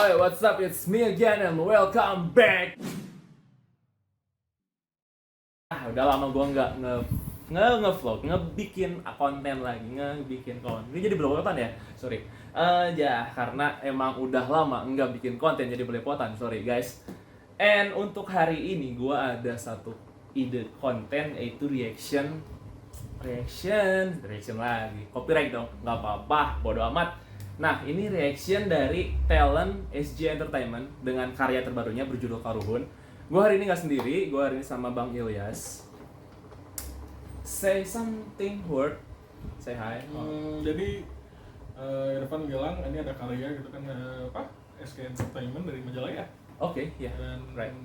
Alright, what's up? It's me again and welcome back. Udah lama gua nggak nge-vlog, ngebikin konten lagi, ngebikin konten. Ini jadi belepotan ya? Sorry. Ya, karena emang udah lama nggak bikin konten jadi belepotan. Sorry guys. And untuk hari ini gua ada satu ide konten, yaitu reaction lagi. Copyright dong, nggak apa-apa, bodo amat. Nah, ini reaction dari talent SG Entertainment dengan karya terbarunya berjudul Karuhun. Gue hari ini nggak sendiri, gue hari ini sama Bang Ilyas. Say something word, say hi. Jadi Irfan bilang ini ada karya gitu kan SG Entertainment dari Majalaya. Oke, ya. Dan Right.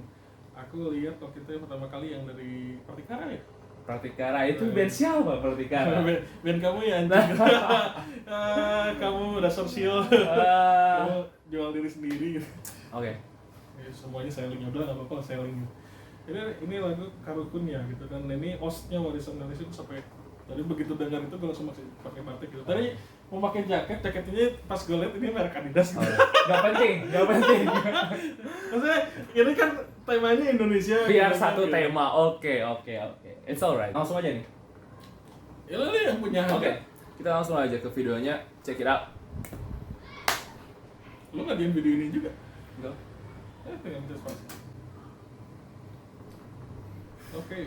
aku lihat waktu itu pertama kali yang dari Pratikara ya. Pratikara itu band siapa Pratikara? band kamu ya anjing. Kamu dasar sial. Kamu jual diri sendiri gitu. Oke. Ya, semuanya selling, udah nggak apa-apa selling. Ini lagu Karuhun ya gitu kan. Ini hostnya Warisan Indonesia sampai tadi begitu dengar itu gue langsung masih pakai batik gitu. Tadi mau pakai jaketnya pas gue lihat ini merek Adidas. Oh, gak penting. Maksudnya ini kan temanya Indonesia. Biar gitu, satu gitu. tema. Oke. It's alright. Langsung aja nih. Ya lah yang punya. Oke. Kita langsung aja ke videonya. Check it out. Lu nggak video ini juga? Go. Dengan spasi. Oke,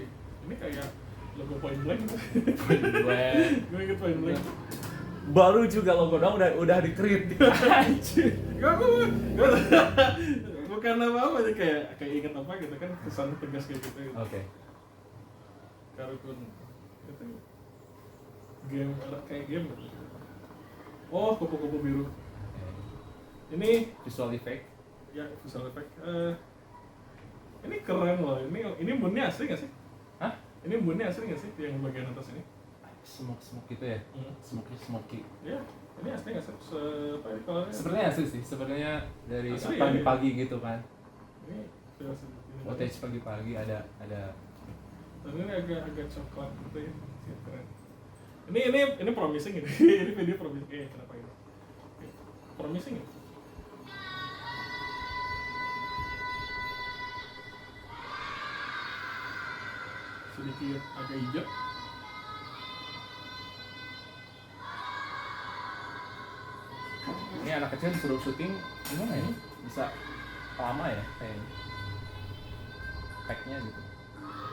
ini kayak logo Point Blank. Gue inget Point Blank. Baru juga logo dong udah dikritik. Anjir. Gue bukan apa-apa aja kayak inget apa gitu kan, kesan tegas kayak gitu. Oke. Karuhun itu game kayak game gitu. Oh, kupu-kupu biru. Ini Visual effect. ya visual effect. Ini keren loh. Ini bunnya asli nggak sih? Hah? Ini bunnya asli nggak sih yang bagian atas ini? Smoke gitu ya? Smoky. Ya, ini asli nggak sih? Apa ini colornya? Sebenarnya asli sih. Sebenarnya dari Asli ya? pagi-pagi gitu kan. Ini asli. Footage pagi-pagi ada. Dan ini agak coklat gitu ya. Keren. Ini promising ini. Ini video promising. Kenapa ini? Promising ya? Sedikit agak hijau. Ini anak kecil disuruh syuting gimana ya? Bisa lama ya kayaknya. Packnya gitu.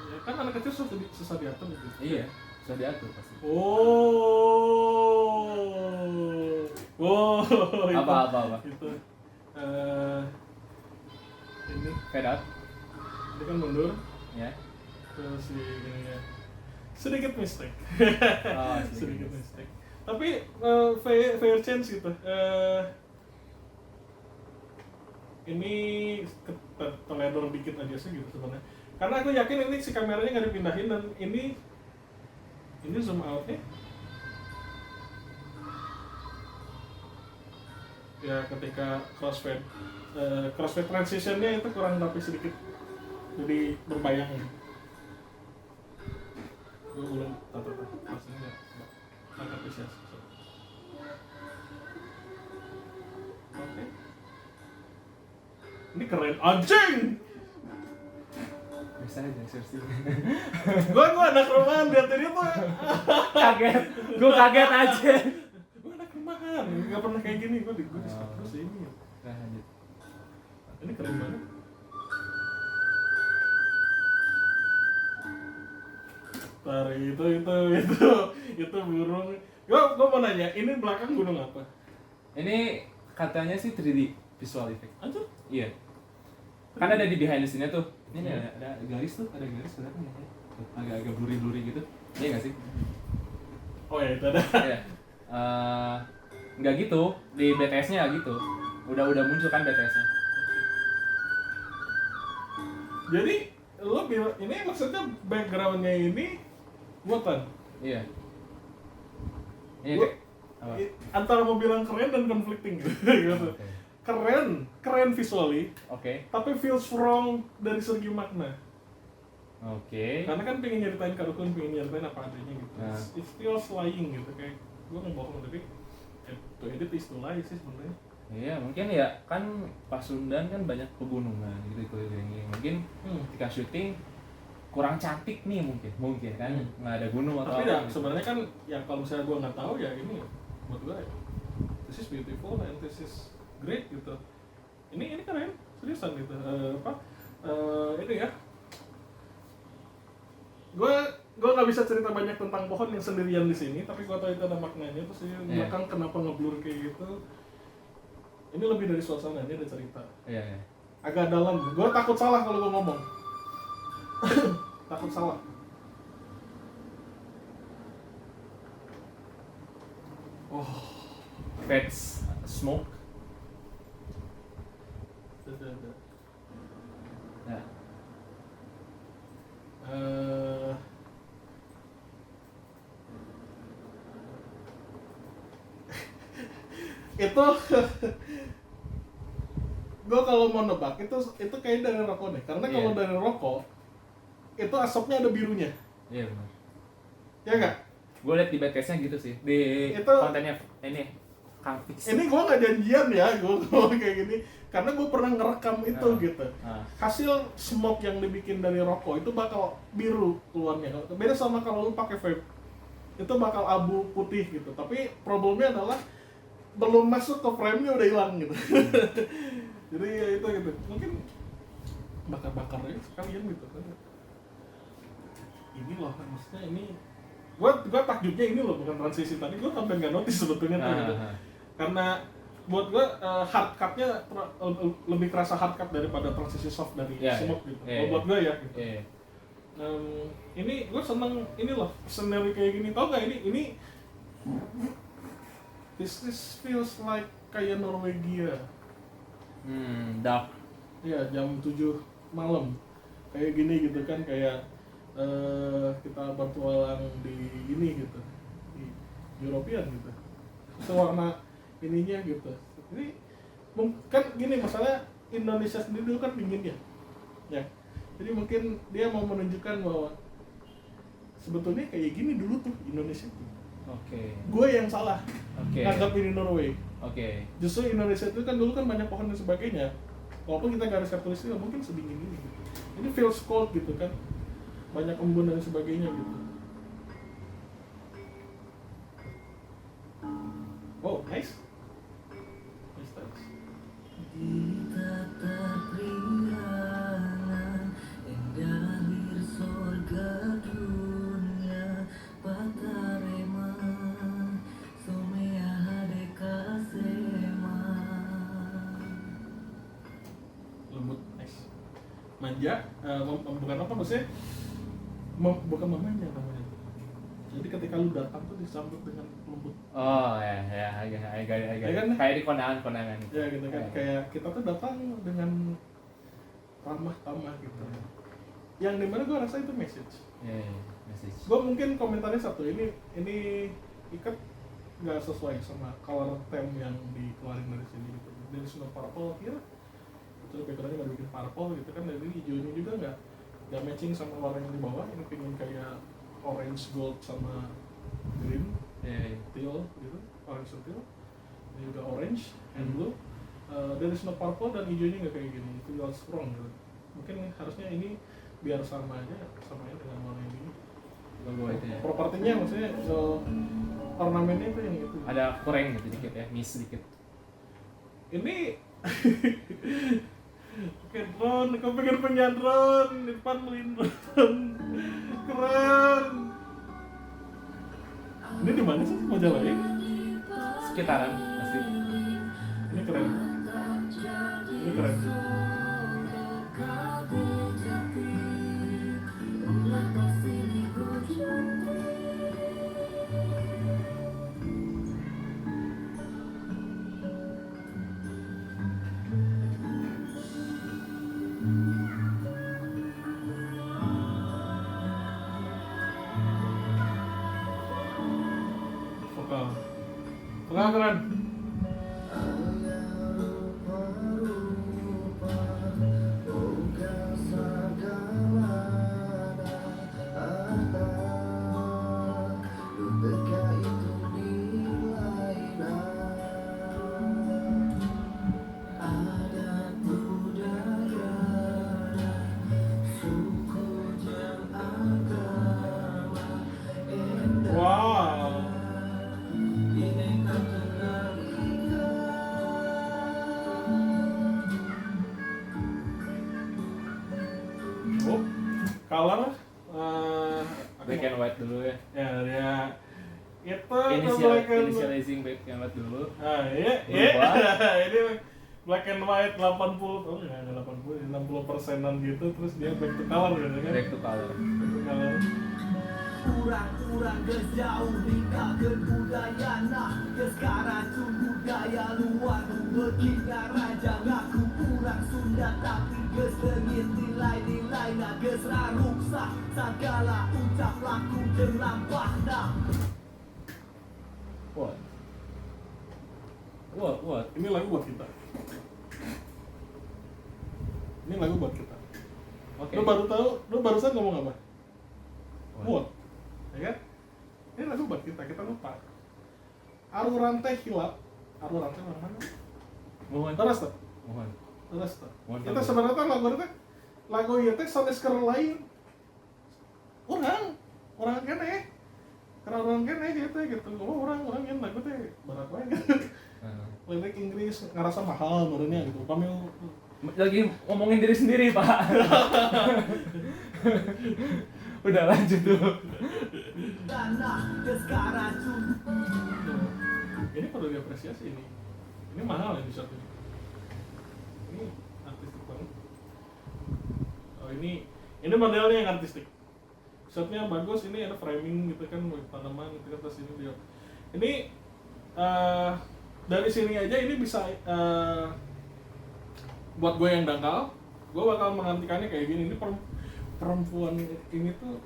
Ya, kan anak kecil susah diatur gitu. Iya, sudah diatur pasti. Oh, Apa? Itu ini Fade out. dia kan mundur. Ya. Terus ini ya sedikit mistake. Oh, sedikit mistake. Tapi fair chance gitu. Ini teledor dikit aja sih gitu sebenarnya. Karena aku yakin ini si kameranya nggak dipindahin dan ini zoom outnya. Ya ketika crossfade transitionnya itu kurang rapi sedikit. Jadi berbayang gitu. Gue belum pastinya nggak apresiasi. Oke. Ini keren anjing. Bisa aja sersi. Gue anak rumahan lihat ini tuh. Gue kaget aja. Gue anak rumahan, nggak pernah kayak gini. Gue di stop terus ini. Nah, lanjut. Ini keren banget. Tar itu burung. Gue mau nanya, ini belakang gunung apa? Ini katanya sih 3D visual effect. Anjir. Iya. Kan ada di behind the scene-nya tuh. Ini ada garis tuh, kelihatan nggak ya? Agak blurry gitu. Iya nggak sih? Oh ya itu ada. Iya. Nggak gitu, di BTS-nya gitu. Udah muncul kan BTS-nya. Jadi lo bilang ini maksudnya background-nya ini buatan. Iya. Ini Gua- apa? Antara mau bilang keren dan conflicting gitu. Oke. Keren visually, Oke. tapi feels wrong dari segi makna. Oke. Karena kan pengen nyeritain Karuhun, pengen nyeritain apa adanya gitu. Nah. It feels lying gitu, kayak gue ngebohong tapi to edit is to lie sih sebenarnya. Iya, mungkin ya kan Pasundan kan banyak pegunungan gitu kelilingi. Mungkin ketika syuting kurang cantik nih mungkin kan nggak ada gunung atau tapi ya gitu. sebenarnya kan ya kalau misalnya gue nggak tahu ya ini buat gue ya this is beautiful and this is great gitu. Ini keren seriusan gitu. Ini ya gue nggak bisa cerita banyak tentang pohon yang sendirian di sini, tapi gue tahu itu ada maknanya. Terus ini belakang kenapa ngeblur kayak gitu, ini lebih dari suasana, ini ada cerita. Iya. Agak dalam, gue takut salah kalau gue ngomong. Takut salah. Oh, Fats smoke. ada. Ya. Itu gue kalau mau nebak itu kayak dari rokok deh, karena kalau dari rokok itu asapnya ada birunya. Iya benar. Ya nggak? Gue liat di podcastnya gitu sih di Itu kontennya ini Kang Fix. ini gue nggak janjian ya, gue ngomong kayak gini karena gue pernah ngerekam itu gitu. Hasil smoke yang dibikin dari rokok itu bakal biru keluarnya. Beda sama kalau lu pakai vape, itu bakal abu putih gitu. Tapi problemnya adalah belum masuk ke frame-nya udah hilang gitu. Jadi ya itu gitu. Mungkin bakar-bakar aja sekalian gitu kan. Ini loh maksudnya ini. Gua takjubnya ini loh, bukan transisi tadi. Gua sampai nggak notice sebetulnya tuh gitu. Karena buat gua hard cut-nya lebih kerasa hard cut daripada transisi soft dari smoke gitu. Kalau buat gua ya gitu. Ini gua seneng ini loh scenery kayak gini. Tau gak ini this feels like kayak Norwegia. Dark. Iya, jam 7 malam. Kayak gini gitu kan, kayak kita bertualang di ini gitu. Di European gitu. Itu warna ininya gitu. Ini kan gini, masalah Indonesia sendiri dulu kan dingin ya. Ya. Jadi mungkin dia mau menunjukkan bahwa sebetulnya kayak gini dulu tuh Indonesia tuh. Gue yang salah. Nganggap ini Norway. Justru Indonesia itu kan dulu kan banyak pohon dan sebagainya. Walaupun kita garis katulistiwa mungkin sedingin ini gitu. Ini feels cold gitu kan. Banyak embun dan sebagainya gitu. Oh, nice. Nice touch. Kita terperiangan indah lir sorga dunia patarema somea hadeka sema. Lembut, nice. Manja, bukan apa maksudnya? Bukan mamanya namanya. Jadi ketika lu datang tuh disambut dengan lembut. Oh ya, kan? Kayak di kondangan gitu. Ya gitu kan, kayak kita tuh datang dengan ramah tamah gitu. Yang dimana gue rasa itu message. Message. Gue mungkin komentarnya satu, ini ikat nggak sesuai sama color theme yang dikeluarin dari sini gitu. Dari sini purple here, itu backgroundnya nggak bikin purple gitu kan, dari hijaunya juga nggak matching sama warna yang di bawah. Ini pengen kayak orange gold sama green, teal gitu, orange and teal. Ini juga orange and blue. Dari sini purple dan hijaunya nggak kayak gini, itu feels strong gitu. Mungkin harusnya ini biar sama aja, samain dengan warna yang ini. Logo itu ya. Propertinya maksudnya ornamennya itu yang itu. Ada kurang gitu dikit ya, miss sedikit. Ini pakai drone, kau pengen punya drone, di depan beliin drone, keren. Ini di mana sih Majalaya? Sekitaran pasti. Ini keren. Ini keren. Vokal keren. color Black and white dulu ya. ya dia itu black and Initializing black and white dulu. iya ini black and white 80 oh enggak 80 60%-an gitu terus dia back to color gitu kan. Back to color. Kurang-kurang geus jauh ninggalkeun budaya nah geus karacun budaya luar beuki ngaraja ngaku kurang Sunda tapi geus leungit nilai-nilai na geus raruksa sagala ucap laku jeung lampahna. What? Ini lagu buat kita. Ini lagu buat kita. Oke. Lu baru tahu, lu barusan ngomong apa? What? What? Ya kan? Ini lagu buat kita lupa. Aruran teh hilap. Aruran teh orang mana? Mohon. Terus tuh. Mohon. Terus tuh. Mohon Kita tahu. sebenarnya kan lagu ieu teh sanes keur lain. Orang keneh. Karena orang keneh dia teh gitu. Orang yang lagu teh barat wae gitu. Lirik Inggris ngerasa mahal menurutnya gitu. Kami Lagi ngomongin diri sendiri, Pak. Udah lanjut dulu. ini perlu diapresiasi ini. Ini mahal ya di shot ini. Ini artistik banget. Oh ini modelnya yang artistik. Shotnya bagus, ini ada framing gitu kan, tanaman gitu kan, terus ini dia. Ini dari sini aja ini bisa buat gue yang dangkal, gue bakal mengartikannya kayak gini. Ini perempuan ini tuh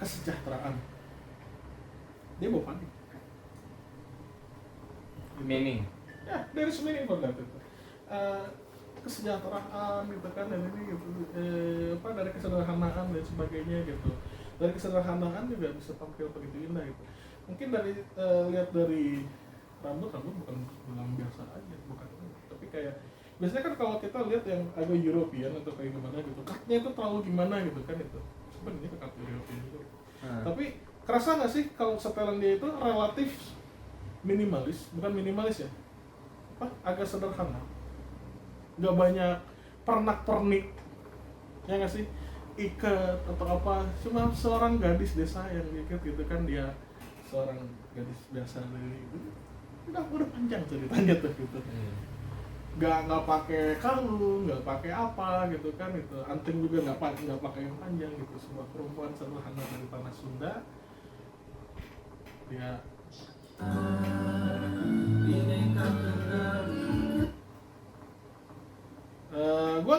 kesejahteraan. Dia bawa panik. Meaning. Ya, dari meaning for that itu. Kesejahteraan gitu kan, dan ini gitu, dari kesederhanaan dan sebagainya gitu. Dari kesederhanaan juga bisa tampil begitu indah gitu. Mungkin dari lihat dari rambut bukan bilang biasa aja, bukan, tapi kayak biasanya kan kalau kita lihat yang agak European atau kayak gimana gitu, cutnya itu terlalu gimana gitu kan itu. Sebenarnya cut European juga. Tapi kerasa nggak sih kalau setelan dia itu relatif minimalis, bukan minimalis ya? Agak sederhana. Nggak banyak pernak-pernik, ya nggak sih? Ikat atau apa, cuma seorang gadis desa yang ikat gitu kan, dia seorang gadis biasa dari itu. Udah panjang ceritanya tuh gitu. Nggak pakai kalung, nggak pakai apa gitu kan, itu anting juga nggak pakai yang panjang gitu. Sebuah perempuan sederhana dari tanah Sunda, dia gue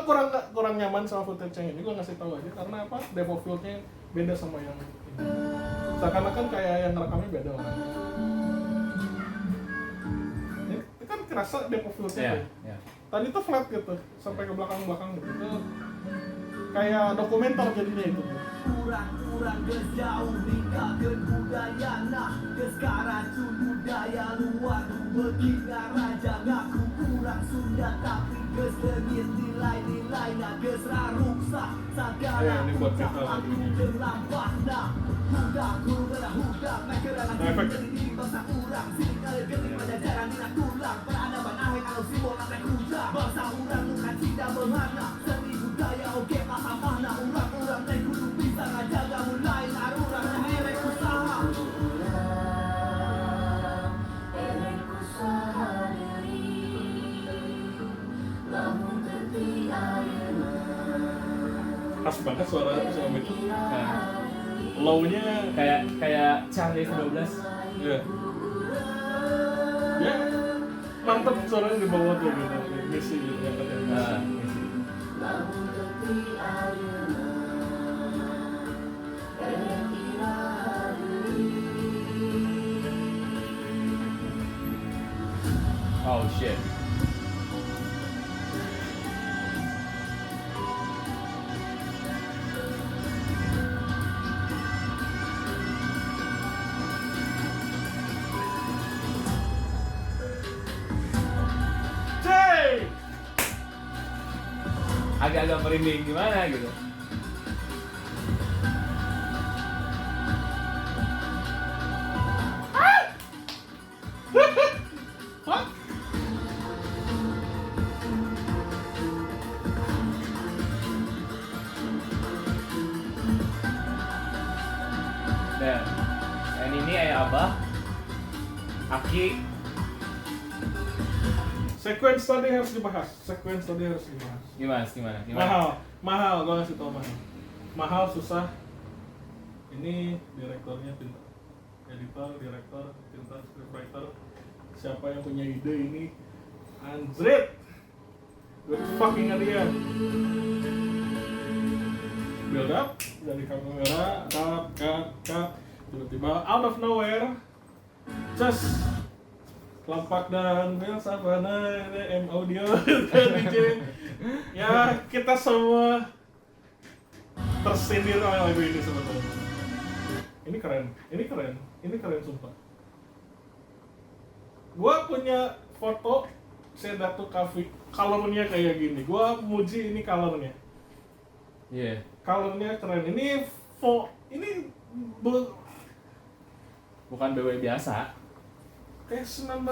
kurang nyaman sama footage yang ini. Gue ngasih tahu aja karena apa, depth of field-nya beda sama yang ini. Seakan-akan kayak yang rekamnya beda orang. Ini kan kerasa depth of field-nya. Yeah. Tadi tuh flat gitu, sampai ke belakang-belakang gitu. Itu kayak dokumenter jadinya itu. Kurang-kurang geus jauh ninggalkeun budaya nah geus karacun budaya luar beuki ngaraja ngaku kurang Sunda tapi geus leungit nilai-nilai na geus raruksa sagala ucap laku jeung lampahna hudak hudak nakeurang jadi bangsa urang sing geuning pajajaran dina tulang peradaban awet anu simbol na teh kuda bangsa urang nu kacida beunghana seni budaya oge pahamahna urang teh kudu bisa ngajaga mulai arurang herek usaha Khas banget suara itu. Low-nya Kayak Charlie 12. ya. Ya. Mantap suaranya di bawah tuh gitu. Misi gitu yang katanya. Oh shit. Agak-agak merinding gimana gitu. Hah? Abah, Aki. Sequence tadi harus dibahas. Gimana? Mahal, gua ngasih tau mahal. Mahal susah. Ini direktornya pintar. Editor, direktor, pintar, scriptwriter. Siapa yang punya ide ini? Anjrit. Good fucking idea. Build up dari kamera, cut. Tiba-tiba out of nowhere, just Lampak dan Bel Savana, M Audio, DJ. Ya kita semua tersindir oleh lagu ini sebetulnya. Ini keren sumpah. Gua punya foto Sedatu Cafe, colornya kayak gini. Gua muji ini colornya. Iya. Colornya keren. Ini Bukan BW biasa. kayak 19.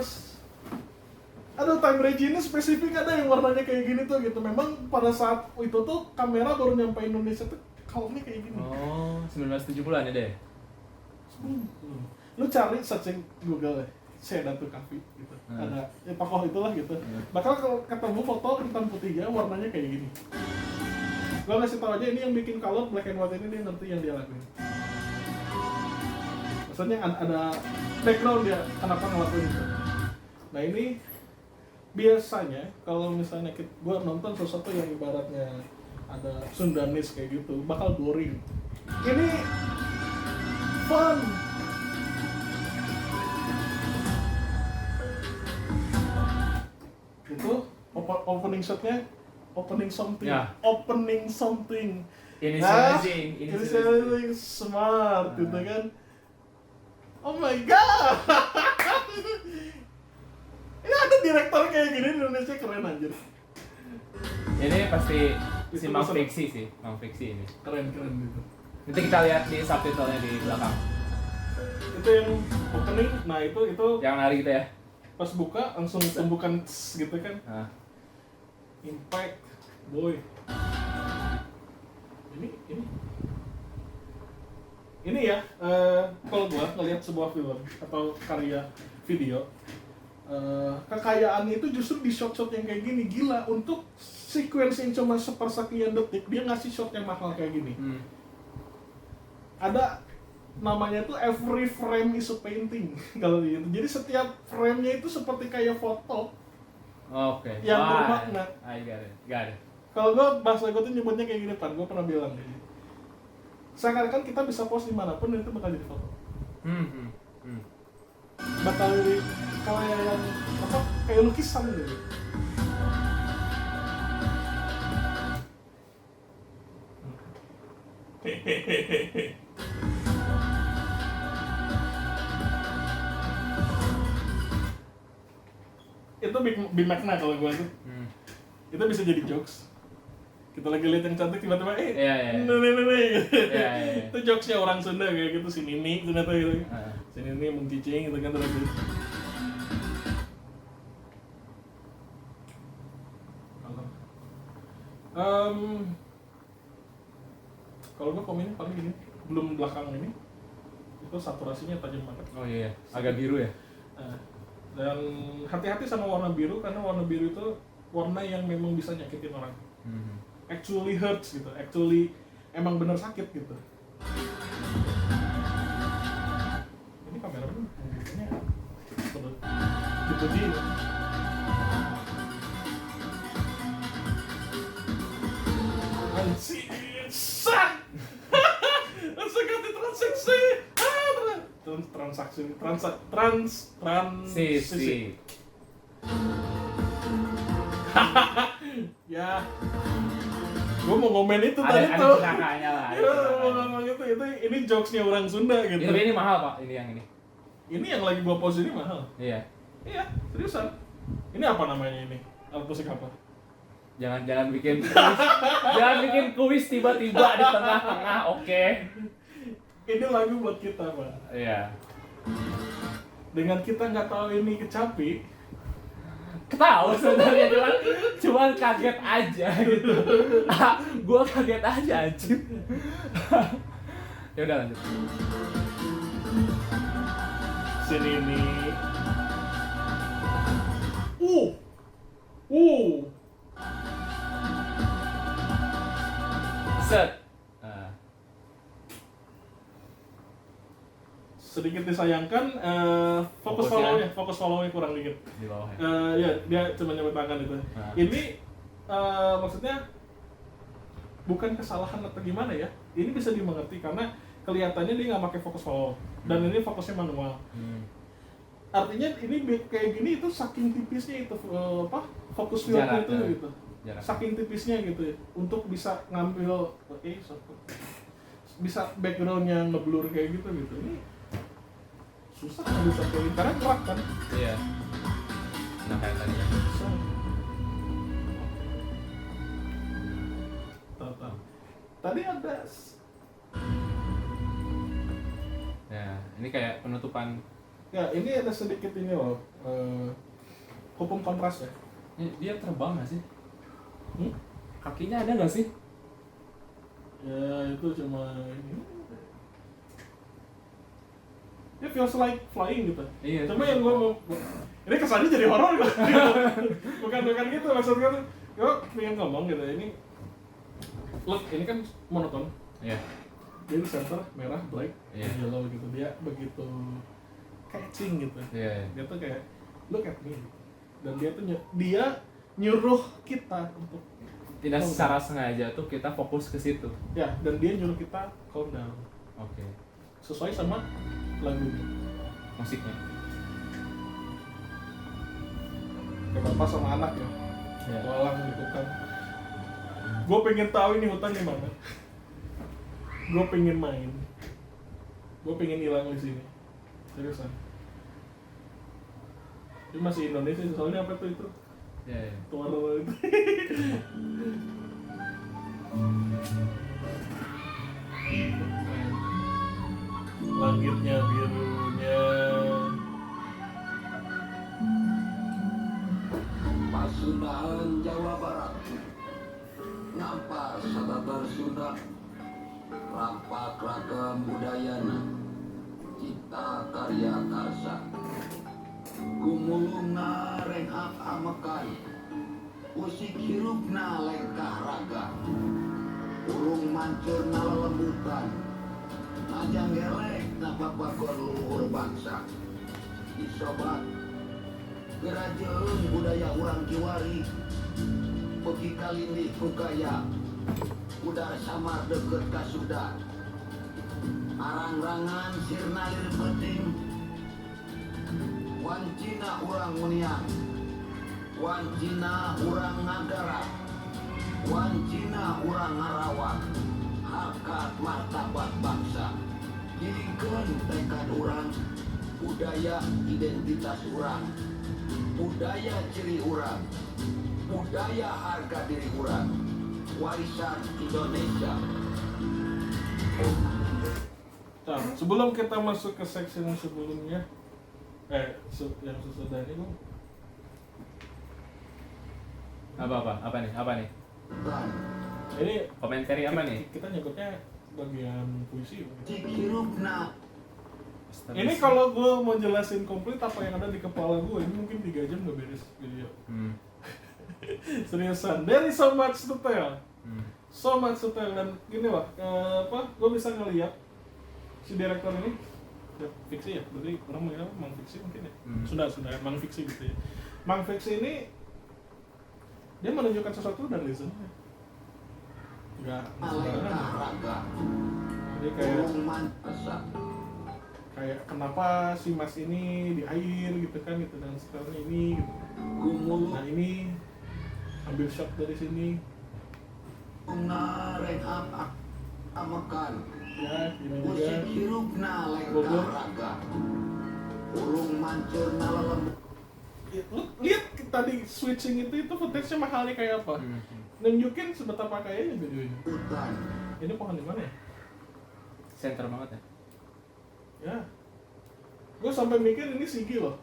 Aduh, Time Regi ini spesifik ada yang warnanya kayak gini tuh gitu. Memang pada saat itu tuh kamera baru nyampe Indonesia tuh colornya kayak gini. Oh, 1970-an ya deh. Lu cari searching Google deh, Sedatu Cafe gitu. Ada tokoh itulah gitu. Bakal kalau ketemu foto hitam putihnya warnanya kayak gini. Gua ngasih tau aja ini yang bikin color black and white ini dia ngerti yang dia lakuin. Maksudnya ada background dia kenapa ngelakuin itu. Nah ini biasanya kalau misalnya gue nonton sesuatu yang ibaratnya ada Sundanese kayak gitu bakal boring. Ini fun. Itu opening shotnya, opening something. Initializing smart gitu kan. Oh my god. Ini ada direktor kayak gini di Indonesia, keren anjir. Ini pasti si Itu Mang maksudnya. Fiksi ini. Keren gitu. Nanti kita lihat di subtitlenya di belakang. Itu yang opening, nah itu Yang nari gitu ya. pas buka langsung tumbukan gitu kan. Nah. Impact, boy. Ini ya, kalau gua ngelihat sebuah film atau karya video, kekayaannya itu justru di shot-shot yang kayak gini. Gila, untuk sequence yang cuma sepersekian detik dia ngasih shot yang mahal kayak gini. Ada namanya tuh every frame is a painting kalau gitu. Jadi setiap frame-nya itu seperti kayak foto. Oke. Yang bermakna. I got it. Kalau gue bahasa gue tuh nyebutnya kayak gini, Pan. Gue pernah bilang kayak gini. Seakan-akan kita bisa post dimanapun dan itu bakal jadi foto. Bakal jadi kayak apa? Kayak lukisan gitu. Itu bimakna kalau gue tuh. Itu bisa jadi jokes. Kita lagi lihat yang cantik tiba-tiba Iya. Iya. Itu jokesnya orang Sunda kayak gitu, si Nini ternyata gitu. Si Nini mengcicing gitu kan terus. Kalau gue komennya paling gini, belum belakang ini itu saturasinya tajam banget. Oh iya, agak biru ya. Dan hati-hati sama warna biru karena warna biru itu warna yang memang bisa nyakitin orang. Actually hurts gitu, actually emang bener sakit gitu. Ini kamera pun mungkinnya dipuji. Anjir, sak! Langsung ganti transaksi. Transisi. Ya, gue mau ngomen itu tadi Ada tuh. celakanya lah. Ya, mau ngomong itu ini jokesnya orang Sunda gitu. Tapi ini mahal Pak, ini yang ini. Ini yang lagi gua post ini mahal. Iya. Iya, seriusan. Ini apa namanya ini? Alat musik apa? Jangan bikin kuis. Jangan bikin kuis tiba-tiba di tengah-tengah, oke. Ini lagu buat kita, Pak. Iya. Dengan kita nggak tahu ini kecapi, Tahu sebenarnya cuman kaget aja gitu. Gua kaget aja anjir. Ya udah lanjut. scene ini. Set. Sedikit disayangkan, fokus Fokusnya? follow-nya kurang dikit. Di bawah ya. Ya dia cuma nyampe tangan itu. Nah. Ini maksudnya bukan kesalahan atau gimana ya? Ini bisa dimengerti karena kelihatannya dia nggak pakai fokus follow dan ini fokusnya manual. Artinya ini kayak gini itu saking tipisnya itu fokus fieldnya itu gitu. Jarak. Saking tipisnya gitu ya untuk bisa ngambil bisa backgroundnya ngeblur kayak gitu. Ini susah bisa kayak karena gerak kan. Iya. Nah kayak tadi ya. Susah. Tadi ada Ya, ini kayak penutupan. ya ini ada sedikit ini loh hukum kontras ya. Dia terbang nggak sih? Hmm? Kakinya ada nggak sih? Ya itu cuma ini. It feels like flying gitu. Iya. Cuma yang gue mau ini kesannya jadi horor gitu. bukan gitu maksudnya. Gue pengen ngomong gitu ini. Look, ini kan monoton. Iya. Dia di center merah, black, Iya. yellow gitu. Dia begitu catching gitu. Iya. Dia tuh kayak look at me. Dan dia tuh dia nyuruh kita untuk Tidak secara sengaja tuh kita fokus ke situ. ya, dan dia nyuruh kita calm down. Oke. Sesuai sama lagunya. Musiknya. Kayak bapak sama anak ya. Iya. Walang di hutan. Gue pengen tahu ini hutan di mana. Gue pengen main. Gue pengen hilang di sini. Seriusan. Ini masih Indonesia, soalnya apa tuh itu? Iya. Tuan itu. Langitnya birunya. Pasundahan Jawa Barat Nampar Sababar Sunda Rampak ragam budayana Cipta karya karsa Gumulungna renghak amekan Usik hirupna lengkah raga Urung mancur lembutan Najang gelek napapakor luhur bangsa Isobat Gerajeun budaya urang Kiwari Beki kalindi kugaya Udar samar deket kasuda Arang-rangan sirna lir penting Wancina urang muniang Wancina urang ngagara Wancina urang ngarawak Harkat martabat bangsa Dirikeun tekad urang Budaya identitas urang Budaya ciri urang, budaya harga diri urang, warisan Indonesia. Nah, sebelum kita masuk ke section yang sebelumnya, yang sesudah ini Bang. Apa nih? Dan Ini Komentari apa nih? kita nyebutnya bagian puisi. Bang. Cikirupna Ini kalau gue mau jelasin komplit apa yang ada di kepala gue, ini mungkin 3 jam gak beres video. Seriusan, there is so much to tell. So much to tell, dan gini lah, gue bisa ngeliat si direktur ini ya, fiksi ya, berarti orang mengira mang fiksi mungkin ya. Sudah mang fiksi gitu ya. Mang fiksi ini dia menunjukkan sesuatu dan listennya. Enggak lengkah raga, Jadi kayak urung mantasa, kayak kenapa si Mas ini di air gitu kan gitu dan stylenya ini gitu. gumulungna Nah ini ambil shot dari sini renghak amekan, ya gini juga. usik hirupna lengkah raga, urung mancur lembutan. Ya, lu lihat tadi switching itu footage-nya mahalnya kayak apa? Nunjukin sebetapa kayaknya videonya. Ini pohon di mana ya? Center banget ya. Ya, gue sampai mikir ini Sigi loh.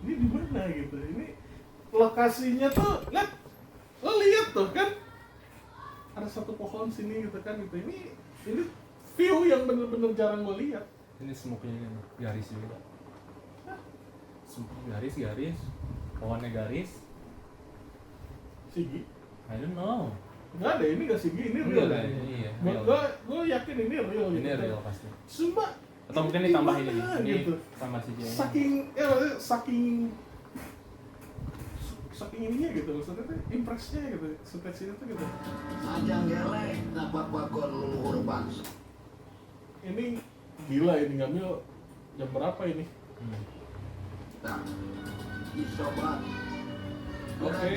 Ini di mana gitu? Ini lokasinya tuh, lo lihat tuh kan? Ada satu pohon sini gitu kan gitu. Ini view yang bener-bener jarang gue lihat. Ini smoke-nya ini garis juga. Smoke garis, pohonnya garis. Sigi? I don't know. Nggak ada, ini nggak Sigi, ini Enggak real. lah, iya. Gue yakin ini real. Ini gitu. real pasti. Sumpah. Atau mungkin ditambahin ini. Gimana Ini gitu. sama si Jay. Maksudnya saking ininya gitu, maksudnya tuh impresnya gitu, stage-nya tuh gitu. Ajang gelek napapakon leluhur bangsa. Ini gila, ini ngambil jam berapa ini? Nah, disobat. Oke.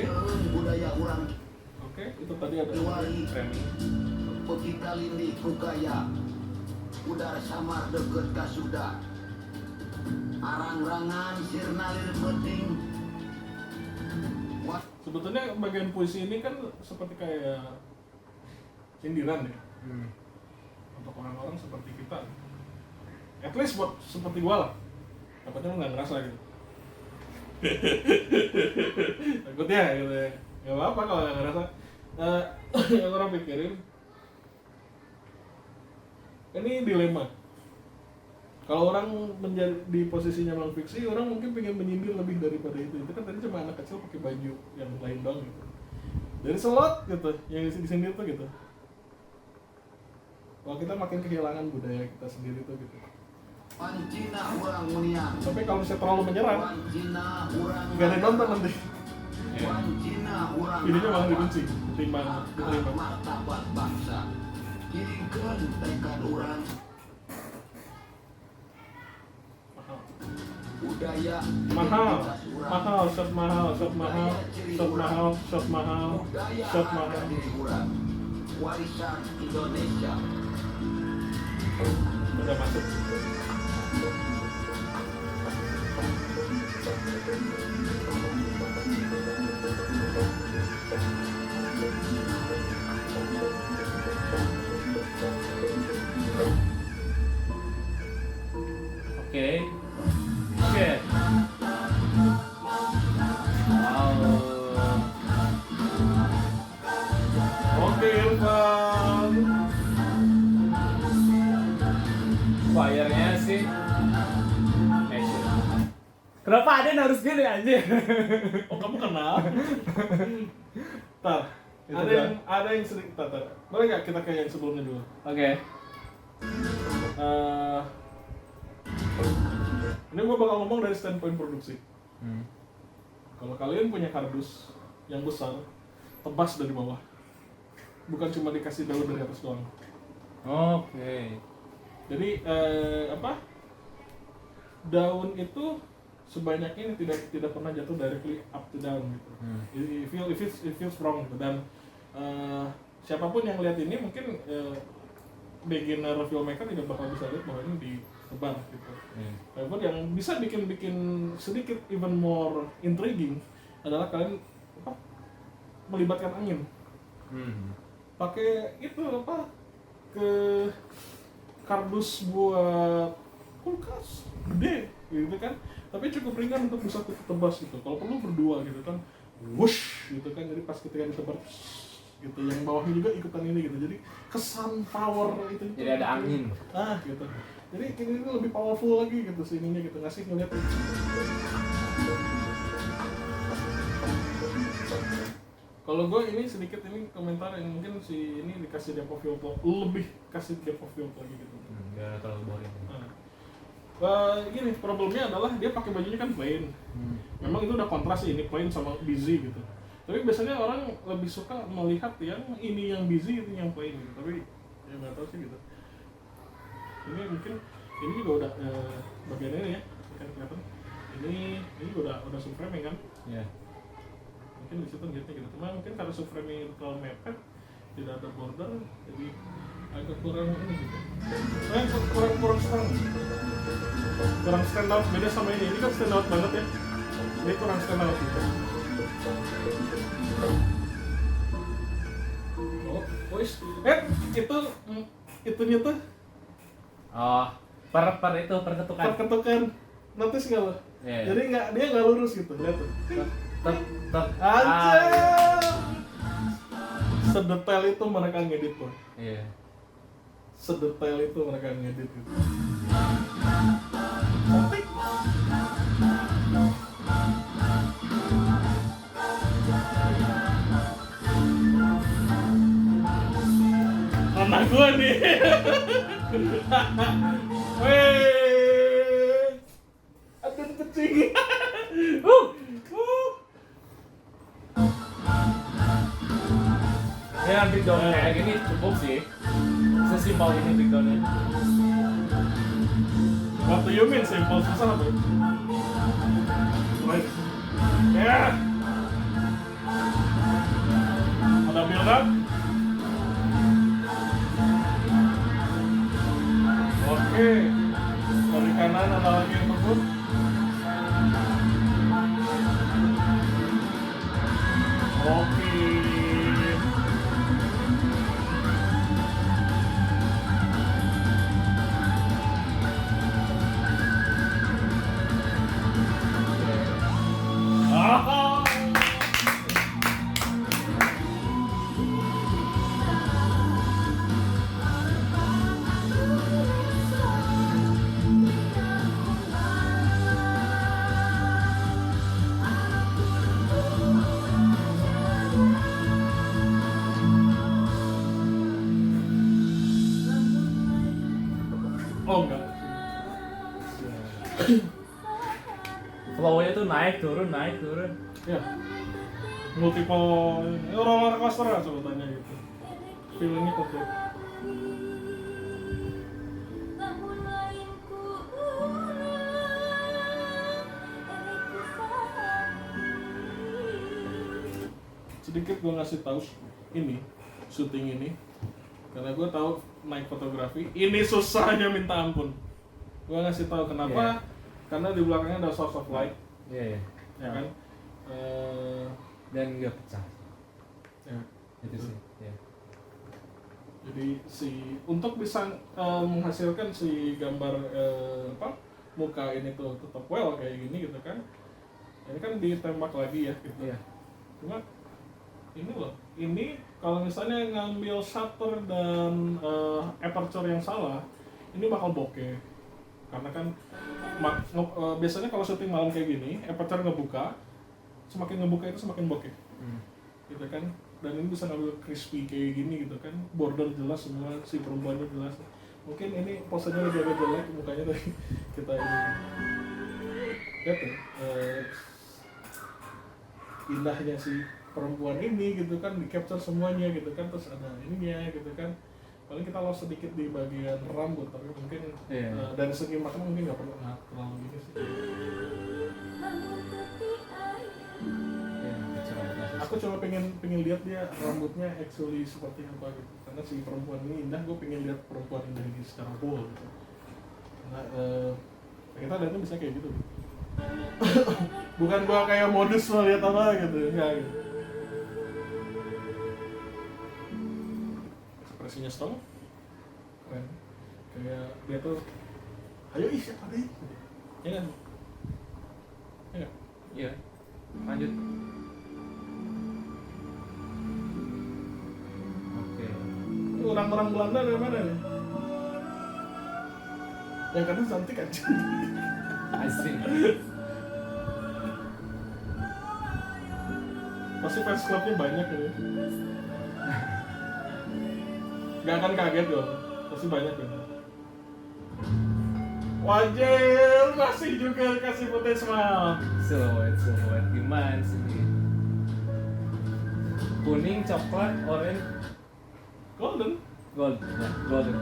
Budaya orang Oke, itu tadi ada Iwali. framing. Pekita lindih kukaya. Udara samar deket kasuda. Arang-rangan sirnalir penting. Sebetulnya bagian puisi ini kan seperti kayak sindiran ya untuk orang-orang seperti kita. At least buat seperti gua lah. Dapatnya lu nggak ngerasa gitu. Takutnya gitu ya. Gak apa-apa kalau nggak ngerasa. Yang orang pikirin ini dilema. Kalau orang menjadi di posisinya non fiksi, orang mungkin pengen menyindir lebih daripada itu. Itu kan tadi cuma anak kecil pakai baju yang lain dong gitu. Dari selot gitu, yang disindir tuh gitu. Kalau kita makin kehilangan budaya kita sendiri tuh gitu. Pancina urang munian. Tapi kalau misalnya terlalu menyerang, Pancina urang. nggak ada yang nonton nanti. Pancina urang. Videonya malah dibenci, ketimbang diterima. Martabat bangsa. Kirimkeun tekad urang. Budaya Mahal, identitas urang. mahal, shot mahal, shot mahal, shot mahal, shot mahal, Budaya shot harga mahal. diri urang. Warisan Indonesia. Udah masuk. Oke. Oke. Wow. Oke, Irfan. Fire-nya sih. Action. Kenapa ada yang harus gini anjir? Oh, kamu kenal? Tar, Itu ada yang sedikit tar. Boleh nggak kita kayak yang sebelumnya dulu? Oke. Ini gue bakal ngomong dari standpoint produksi. Kalau kalian punya kardus yang besar, tebas dari bawah. Bukan cuma dikasih daun dari atas doang. Oke. Jadi daun itu sebanyaknya ini tidak pernah jatuh directly up to down gitu. It feels wrong gitu. Dan siapapun yang lihat ini mungkin beginner filmmaker tidak bakal bisa lihat bahwa ini ditebar gitu. Walaupun yang bisa bikin sedikit even more intriguing adalah kalian melibatkan angin. Pakai itu ke kardus buat kulkas gede gitu kan, tapi cukup ringan untuk bisa tebas gitu. Kalau perlu berdua gitu kan, whoosh gitu kan. Jadi pas ketika ditebar gitu, yang bawahnya juga ikutan ini gitu. Jadi kesan power itu. Jadi ada angin. Gitu. Jadi ini lebih powerful lagi gitu sininya gitu, ngasih ngeliat. Kalau gue ini sedikit ini komentar yang mungkin si ini dikasih depth of field lebih kasih depth of field lagi gitu. Gak terlalu boring. Gini problemnya adalah dia pakai bajunya kan plain. Memang itu udah kontras sih, ini plain sama busy gitu. Tapi biasanya orang lebih suka melihat yang ini yang busy itu yang plain gitu. Tapi ya nggak tahu sih gitu. Ini mungkin ini juga udah bagian ini ya kan kelihatan. Ini juga udah subframing kan? Iya. Mungkin di situ gitu. Cuma mungkin karena subframing itu terlalu mepet, tidak ada border, jadi agak kurang ini gitu. Kurang strong. Kurang stand out, beda sama ini. Ini kan stand out banget ya. Ini kurang stand out gitu. Oh, voice. Itunya tuh Oh, per ketukan. perketukan. Notice nggak lo? Iya. Jadi dia nggak lurus gitu, lihat tuh. Tek. Anjir. Sedetail itu mereka ngedit tuh. Iya. Sedetail itu mereka ngedit gitu. Cantik. Anak gua nih. Weh. Aduh kucing. Uh. Ya breakdown kayak gini cukup sih. Sesimpel ini breakdownnya. What do you mean simple? Susah apa? Right. Ya. Ada build up. Oke. Dari kanan ada lagi yang ngebut. Oke. Ah. Oh enggak. Flow-nya tuh naik turun. Ya. Multiple roller coaster lah sebutannya gitu. Feelingnya komplit. Sedikit gue ngasih tahu ini syuting ini karena gue tahu naik fotografi ini susahnya minta ampun. Gue ngasih tahu kenapa karena di belakangnya ada source of light Iya. ya kan. Dan nggak pecah. Ya. Itu sih. Ya. Jadi untuk bisa menghasilkan si gambar muka ini tuh tetap well kayak gini gitu kan. Ini kan ditembak lagi ya gitu. Iya. Cuma ini loh, ini kalau misalnya ngambil shutter dan aperture yang salah, ini bakal bokeh. Karena kan biasanya kalau syuting malam kayak gini, aperture ngebuka, semakin ngebuka itu semakin bokeh. Gitu kan. Dan ini bisa ngambil crispy kayak gini gitu kan, border jelas semua, si perempuannya jelas. Mungkin ini posenya lebih agak jelek, mukanya dari kita ini. Lihat ya, indahnya si perempuan ini gitu kan, di capture semuanya gitu kan, terus ada ininya gitu kan. Paling kita lost sedikit di bagian rambut, tapi mungkin dari segi makna mungkin nggak perlu terlalu gini sih. Aku cuma pengen lihat dia rambutnya actually seperti apa gitu. Karena si perempuan ini indah, gue pengen lihat perempuan indah ini secara whole gitu. Karena kita lihatnya bisa kayak gitu. Bukan gue kayak modus mau lihat apa gitu, enggak gitu. Ekspresinya strong, keren. Kayak dia tuh, ayo ih siapa deh? Ya kan? Ya. Iya. Lanjut. Orang-orang Belanda dari mana nih? Yang kadang cantik aja. Asing. Pasti fans clubnya banyak ya. Gak akan kaget dong. Pasti banyak ya. Wajel masih juga kasih footage smile. Silhouette gimana sih? Kuning, coklat, orange, Golden. golden. Golden.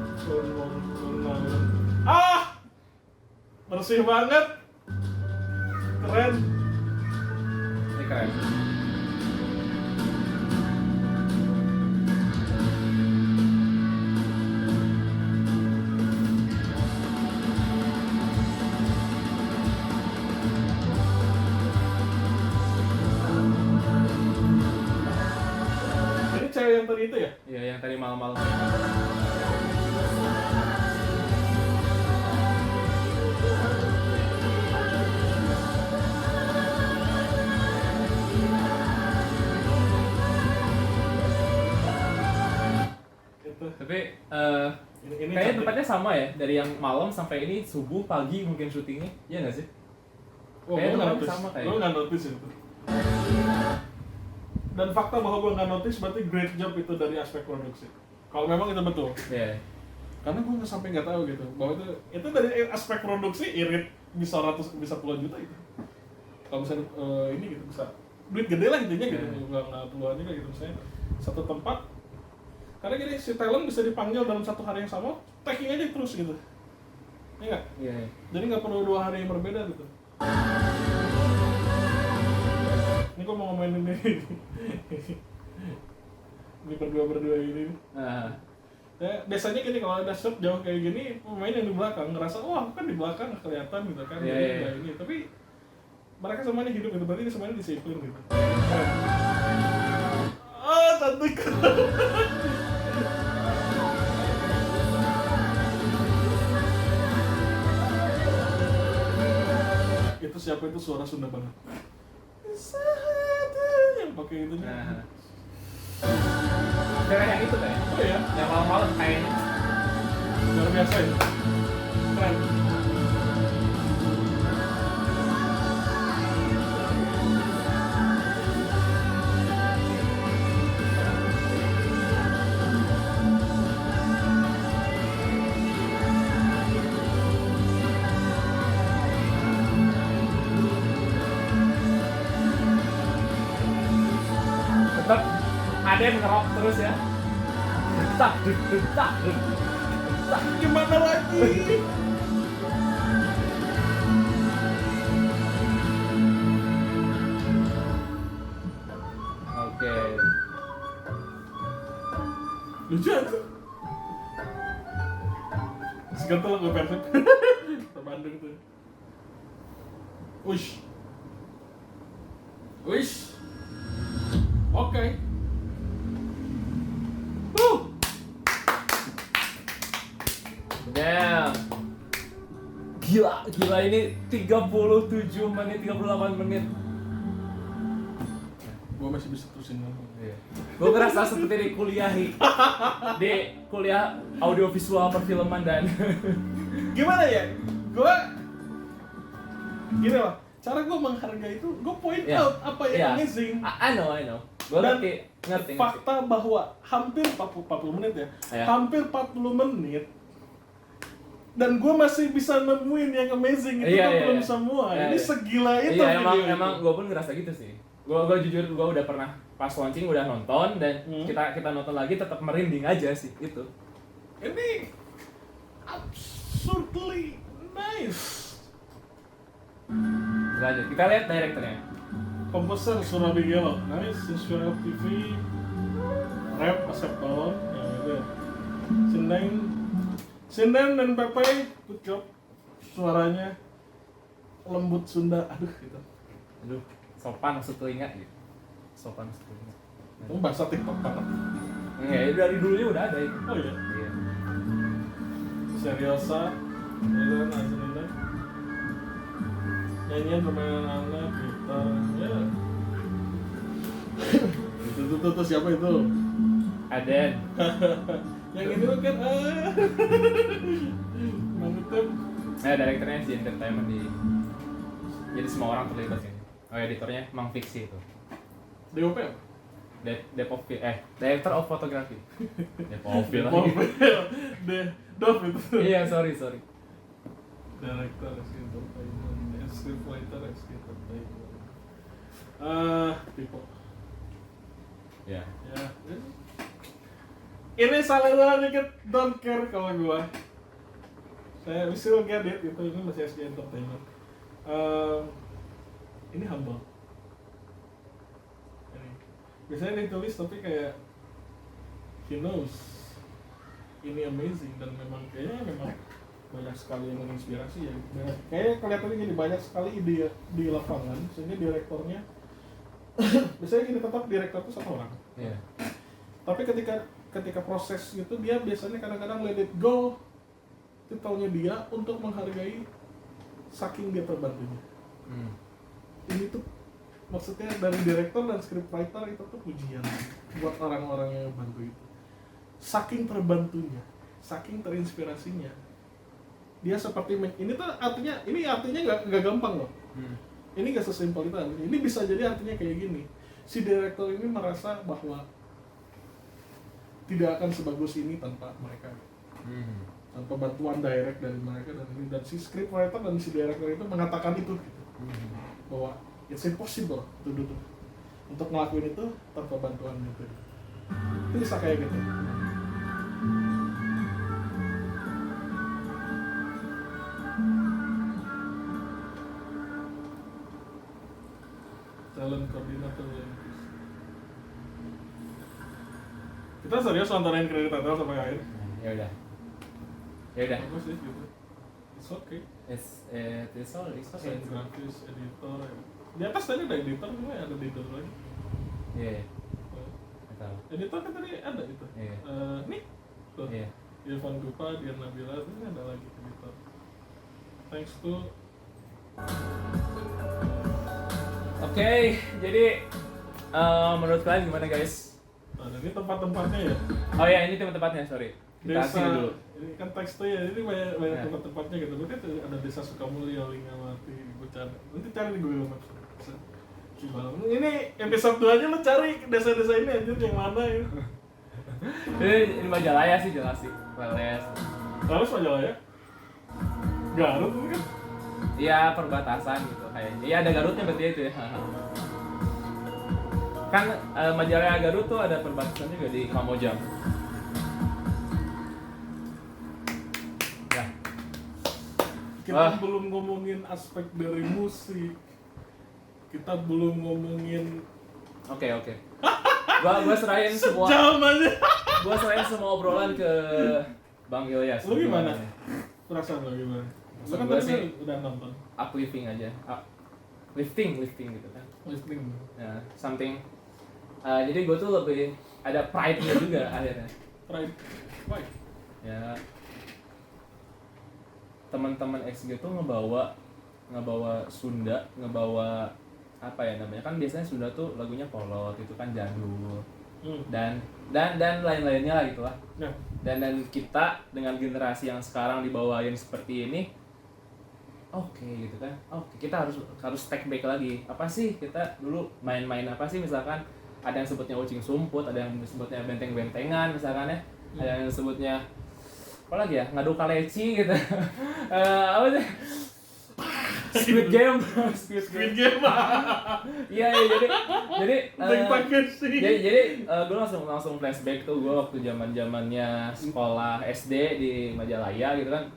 Ah! Bersih banget. Keren. Ini keren. Ini cewek yang tadi itu ya? Iya, yang tadi malam-malam. Itu. Tapi Ini kayaknya cantik. tempatnya sama ya, dari yang malam sampai ini subuh pagi mungkin syutingnya, iya nggak sih? Oh, Kayaknya gue nggak tempatnya notice. sama kayaknya. Gue nggak notice itu. Dan fakta bahwa gue nggak notice berarti great job itu dari aspek produksi. Kalau memang itu betul. Iya. Karena gue nggak sampai nggak tahu gitu bahwa itu dari aspek produksi irit bisa puluhan juta itu. Kalau misalnya ini gitu bisa duit gede lah intinya gitu, nggak puluhan juga gitu misalnya satu tempat. Karena gini si talent bisa dipanggil dalam satu hari yang sama, taking aja terus gitu. Iya nggak? Iya. Jadi nggak perlu 2 hari yang berbeda gitu. Ini gue mau ngomongin ini. Ini berdua ini. Nah, Ya, biasanya gini kalau ada shot jauh kayak gini, pemain yang di belakang ngerasa wah aku kan di belakang nggak kelihatan gitu kan. Iya, Jadi iya. nggak ini. Tapi mereka semuanya hidup gitu, berarti semuanya disiplin gitu. Cantik. Itu siapa itu suara Sunda banget. Yang pakai itu. nah. Kayak yang itu kayak, Oh ya, yang malam-malam kayaknya. luar biasa ya. Keren. Tetap ada yang ngerok terus ya. Tak, tak, tak. Gimana lagi? Oke. Lucu aja. Segantul gue Persib. Ke Bandung tuh. Wish. Oke. Damn. Gila ini 37 menit, 38 menit. Gue masih bisa terusin ngomong. Gue ngerasa seperti di kuliah audiovisual perfilman dan Gimana ya? Gue gini lah. Cara gue menghargai itu, gue point Yeah. out apa yang amazing. I know. Gue Dan ngerti. fakta bahwa hampir 40 menit ya, Iya. hampir 40 menit dan gue masih bisa nemuin yang amazing itu Iya, kan iya, belum iya. semua. Iya, Ini iya. segila itu Iya video emang itu. gue pun ngerasa gitu sih. Gue jujur gue udah pernah pas launching udah nonton dan kita nonton lagi tetap merinding aja sih itu. Ini absurdly nice. Lanjut kita lihat direkturnya. Komposer Surabi Gelo, nice. Visual TV, rap Asep Balon, yang itu ya. Sinden dan Pepe, good job. Suaranya lembut Sunda, aduh gitu. Aduh, sopan masuk telinga gitu. Sopan masuk telinga. Itu bahasa TikTok banget. Enggak, dari dulunya udah ada itu. Oh iya. Iya. Seriosa, itu kan Azrina. Nyanyian permainan anak, gitar, ya. Itu siapa itu? Aden. Yang ini kan mantep. Nah, direkturnya si entertainment di. Jadi semua orang terlibat sih. Oh, editornya Mang Fiksi itu. DOP apa? Director of Photography. Depopil lagi. Dov itu. Iya, sorry. Director SK Entertainment, scriptwriter SK Entertainment. Tipo. Ya. Ya. Ini salah dikit, don't care kalau gua. Saya still get it, itu ini masih SK Entertainment. Ini humble. Ini. Biasanya ditulis tapi kayak he knows ini amazing dan memang banyak sekali yang menginspirasi ya. Kayaknya kelihatannya gini, banyak sekali ide di lapangan sehingga direktornya biasanya gini, tetap direktor itu satu orang. Iya. Tapi ketika proses gitu dia biasanya kadang-kadang let it go titelnya dia untuk menghargai saking dia terbantunya. Ini tuh maksudnya dari direktor dan scriptwriter itu tuh pujian buat orang-orang yang bantu itu. saking terbantunya, saking terinspirasinya, dia seperti ini tuh artinya nggak gampang loh. Ini nggak sesimpel itu artinya. Ini bisa jadi artinya kayak gini, si direktur ini merasa bahwa tidak akan sebagus ini tanpa mereka, tanpa bantuan direct dari mereka dan si scriptwriter dan si director itu mengatakan itu gitu. Bahwa it's impossible untuk ngelakuin itu tanpa bantuan itu bisa kayak gitu. Talent coordinator. Kita serius nontonin kredit total sampai akhir. Ya udah. Bagus sih gitu. It's okay. It's all Desain grafis, editor. Di atas tadi ada editor, cuma ada editor lagi. Iya. Tahu. Editor kan tadi ada itu. Iya. Nih. Tuh. Iya. Irfan Gupa, Dian Nabila, ini ada lagi editor. Thanks to Oke, jadi menurut kalian gimana guys? nah, ini tempat-tempatnya ya. Oh ya, ini tempat-tempapnya, sorry. Kita Desa sini dulu. ini kan teksnya ya, ini banyak Ya. tempat-tempatnya gitu. Berarti tuh ada Desa Sukamulya, Lingawati, Bucana. Nanti cari di Google Maps. Cibalong. Ini episode 2 aja lo cari desa-desa ini anjir yang mana ya. Ini Majalaya sih jelas sih. Weles. Terus Majalaya. Garut ini kan. Iya, perbatasan gitu kayaknya. Iya, ada Garutnya berarti itu ya. Kan Majalaya Garut tuh ada perbatasan juga di Kamojang. Ya. Kita belum ngomongin aspek dari musik. Kita belum ngomongin Oke. Gua serahin semua. jam aja. Gua serahin semua obrolan ke Bang Ilyas. Lu gimana? Perasaan lo gimana? Lu kan Gua tadi sih udah nonton. uplifting aja. Lifting gitu kan. Listening. Ya, something. Jadi gue tuh lebih ada pride-nya juga akhirnya. Pride. Why? Ya, teman-teman XG tuh ngebawa Sunda, ngebawa apa ya namanya, kan biasanya Sunda tuh lagunya kolot itu kan jadul dan lain-lainnya lah gitu lah. Nah, Dan kita dengan generasi yang sekarang dibawain seperti ini, oke gitu kan, oke kita harus take back lagi. Apa sih kita dulu main-main apa sih, misalkan ada yang sebutnya ucing sumput, ada yang sebutnya benteng-bentengan misalkan ya, ada yang sebutnya apa lagi ya, ngadu kaleci gitu. Apa sih, Squid Game. Iya, jadi gue langsung flashback tuh, gue waktu zamannya sekolah SD di Majalaya gitu kan.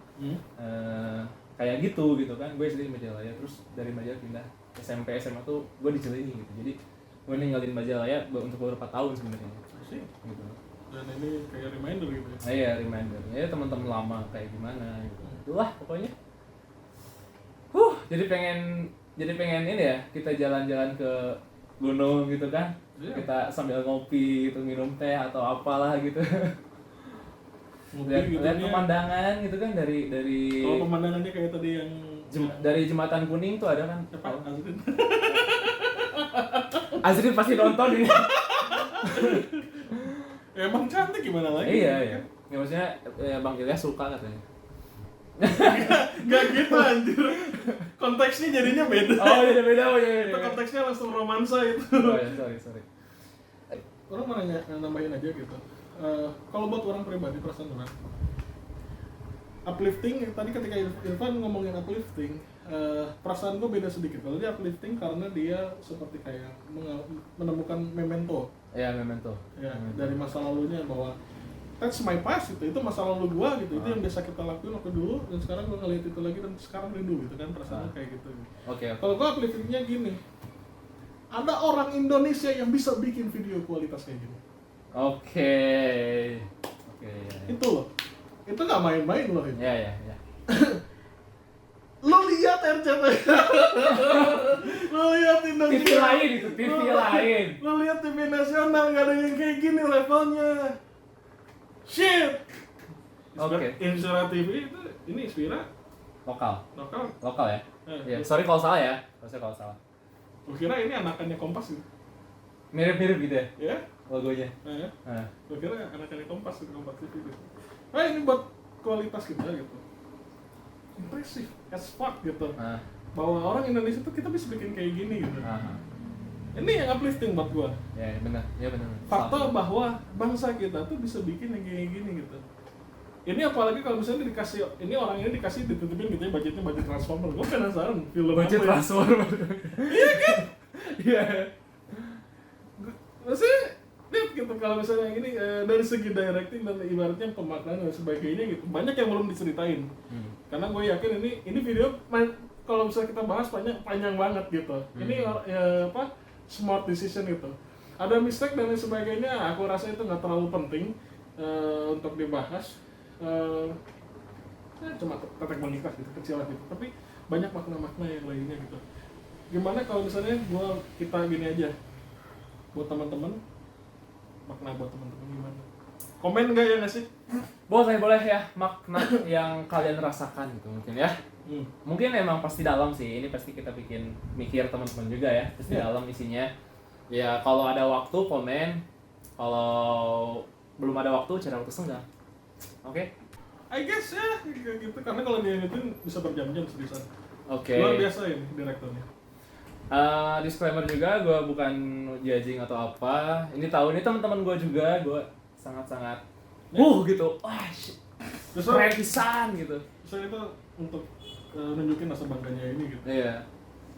Kayak gitu kan, gue SD di Majalaya, terus dari Majalaya pindah SMP SMA tuh gue di Cileunyi gitu. Jadi gue ninggalin Majalaya untuk beberapa tahun sebenarnya gitu. dan ini kayak reminder gitu ya. Iya, reminder ya teman-teman lama kayak gimana gitu. Itulah pokoknya. Jadi pengen ini ya, kita jalan-jalan ke gunung gitu kan. Iya. Kita sambil ngopi gitu, minum teh atau apalah gitu. Ngopi gitu Lihat nih. pemandangan gitu kan dari Kalau pemandangannya kayak tadi yang dari Jembatan Kuning tuh ada kan. apa? Azrin. Azrin pasti nonton ini. Emang cantik gimana lagi? Iya. Ya maksudnya Bang Ilyas suka katanya. Gak gitu anjir. Konteksnya jadinya beda. Oh iya beda. Oh iya. Itu konteksnya langsung romansa itu. Oh iya, sorry. Orang mau nambahin aja gitu. Kalau buat orang pribadi, perasaan orang uplifting, tadi ketika Irfan ngomongin uplifting, perasaan gue beda sedikit. Kalau dia uplifting karena dia seperti kayak menemukan memento. Iya, memento. Ya, dari masa lalunya, bahwa that's my past itu masa lalu gua gitu. Itu yang biasa kita lakuin waktu dulu, dan sekarang gua ngeliat itu lagi dan sekarang rindu gitu kan, perasaan kayak gitu. Oke. Kalau gua upliftingnya gini, ada orang Indonesia yang bisa bikin video kualitas kayak gini. Oke. Itu loh, itu nggak main-main loh itu. Ya. Lo lihat RCTI, lo lihat Indonesia, TV lain itu, TV lain. lo lihat TV nasional, nggak ada yang kayak gini levelnya. Shit. Oke. Inspira TV itu, ini Inspira Lokal ya. Eh, Iya, sorry kalau salah ya. Kalau salah. Gue kira ini anakannya Kompas gitu. Mirip-mirip gitu ya. Ya, logonya. ya. Nah. Gue kira anak-anak Kompas gitu, Kompas TV gitu. Nah ini buat kualitas kita gitu. Impresif as fuck gitu. Nah. Bahwa orang Indonesia tuh kita bisa bikin kayak gini gitu. Nah. Ini yang uplifting buat gua. Ya benar, ya benar. Fakta bahwa bangsa kita tuh bisa bikin yang kayak gini gitu. Ini apalagi kalau misalnya dikasih, ini orang ini dikasih ditutupin gitu ya budgetnya budget Transformer. Gua penasaran film budget apa ya? Transformer. Iya kan? Iya. Maksudnya lihat gitu kalau misalnya ini dari segi directing dan ibaratnya pemaknaan dan sebagainya gitu banyak yang belum diceritain. Karena gue yakin ini video kalau misalnya kita bahas panjang banget gitu. Ini apa smart decision gitu. Ada mistake dan lain sebagainya. Aku rasa itu nggak terlalu penting untuk dibahas. Cuma tetek bengikah gitu kecil lah gitu. Tapi banyak makna-makna yang lainnya gitu. Gimana kalau misalnya kita gini aja buat teman-teman, makna buat teman-teman gimana? Komen nggak ya nggak sih? Boleh ya makna yang kalian rasakan gitu mungkin ya. Mungkin emang pasti dalam sih, ini pasti kita bikin mikir teman-teman juga ya, pasti dalam isinya. Ya kalau ada waktu komen, kalau belum ada waktu cari waktu senggang. Oke? I guess ya kayak gitu karena kalau dia itu bisa berjam-jam seriusan. Oke. Luar biasa ini direkturnya. Disclaimer juga, gue bukan judging atau apa. Ini tahu ini teman-teman gue juga, gue sangat-sangat gitu. Wah, Terus keren pisan gitu. saya itu untuk nunjukin rasa bangganya ini gitu. Iya.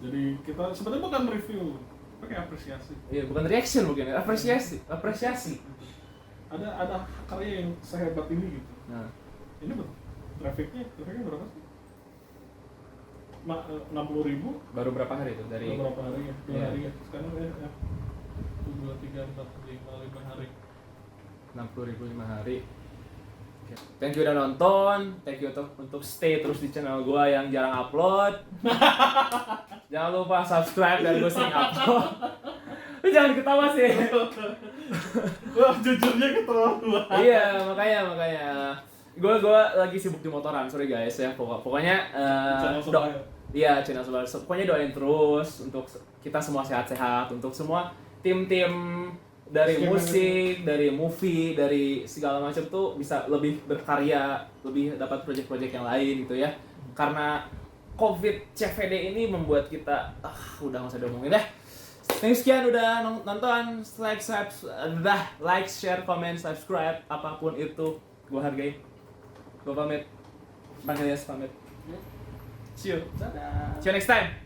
Jadi kita sebenarnya bukan review, pakai apresiasi. Iya, bukan reaction mungkin, apresiasi. Ada karya yang sehebat ini gitu. Nah, Ini trafficnya berapa sih? 60.000 baru berapa hari itu dari berapa hari ya? 2 Iya. hari ya. Sekarang ya 2, 3, 4, 5 hari. 60.000 5 hari. Oke. Thank you udah nonton, thank you untuk stay terus di channel gua yang jarang upload. Jangan lupa subscribe dan gue sering upload. Lu jangan ketawa sih. Wah, jujurnya keterlaluan. Iya, makanya. Gue lagi sibuk di motoran, sorry guys ya. Pokoknya Channel Surabaya. Iya, channel Surabaya. Pokoknya doain terus untuk kita semua sehat-sehat, untuk semua tim-tim dari musik, dari movie, dari segala macam tuh bisa lebih berkarya, lebih dapat project-project yang lain gitu ya. Karena COVID CVD ini membuat kita udah nggak usah diomongin deh. Thank you sekian udah nonton, like, share, comment, subscribe, apapun itu gue hargai. Gue pamit. Bang Elias pamit. See you. Dadah. See you next time.